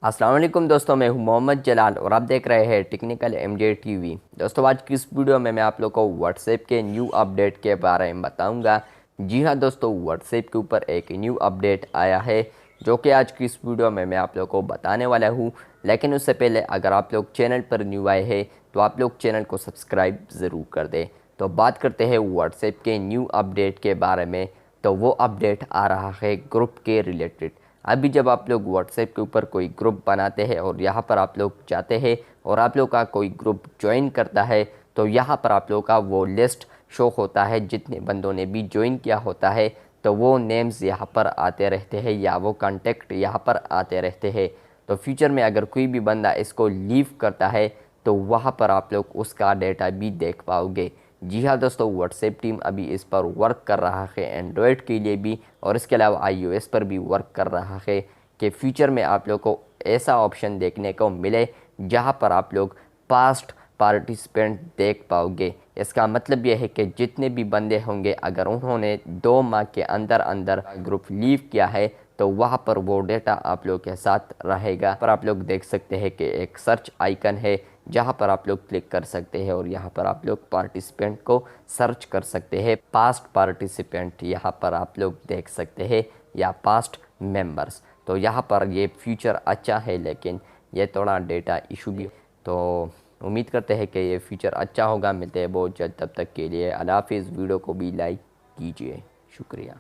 अस्सलाम वालेकुम दोस्तों, मैं हूं मोहम्मद जलाल और आप देख रहे हैं टेक्निकल एमजे टीवी। दोस्तों, आज की इस वीडियो में मैं आप लोग को व्हाट्सएप के न्यू अपडेट के बारे में बताऊंगा। जी हां दोस्तों, व्हाट्सएप के ऊपर एक न्यू अपडेट आया है जो कि आज की इस वीडियो में मैं आप लोग को बताने वाला हूं। लेकिन उससे पहले अगर आप लोग चैनल पर न्यू आए हैं तो आप लोग चैनल को सब्सक्राइब ज़रूर कर दें। तो बात करते हैं व्हाट्सएप के न्यू अपडेट के बारे में। तो वो अपडेट आ रहा है ग्रुप के रिलेटेड। अभी जब आप लोग व्हाट्सएप के ऊपर कोई ग्रुप बनाते हैं और यहाँ पर आप लोग जाते हैं और आप लोग का कोई ग्रुप ज्वाइन करता है तो यहाँ पर आप लोग का वो लिस्ट शो होता है, जितने बंदों ने भी ज्वाइन किया होता है तो वो नेम्स यहाँ पर आते रहते हैं या वो कांटेक्ट यहाँ पर आते रहते हैं। तो फ्यूचर में अगर कोई भी बंदा इसको लीव करता है तो वहाँ पर आप लोग उसका डेटा भी देख पाओगे। जी हाँ दोस्तों, व्हाट्सएप टीम अभी इस पर वर्क कर रहा है एंड्रॉयड के लिए भी और इसके अलावा आईओएस पर भी वर्क कर रहा है कि फ्यूचर में आप लोग को ऐसा ऑप्शन देखने को मिले जहाँ पर आप लोग पास्ट पार्टिसिपेंट देख पाओगे। इसका मतलब यह है कि जितने भी बंदे होंगे अगर उन्होंने 2 माह के अंदर अंदर ग्रुप लीव किया है तो वहाँ पर वो डेटा आप लोग के साथ रहेगा। पर आप लोग देख सकते हैं कि एक सर्च आइकन है जहाँ पर आप लोग क्लिक कर सकते हैं और यहाँ पर आप लोग पार्टिसिपेंट को सर्च कर सकते हैं। पास्ट पार्टिसिपेंट यहाँ पर आप लोग देख सकते हैं या पास्ट मेंबर्स। तो यहाँ पर ये फीचर अच्छा है लेकिन ये थोड़ा डेटा इशू भी। तो उम्मीद करते हैं कि ये फीचर अच्छा होगा। मिलते हैं बहुत जल्द, तब तक के लिए अल्लाह हाफिज़। वीडियो को भी लाइक कीजिए। शुक्रिया।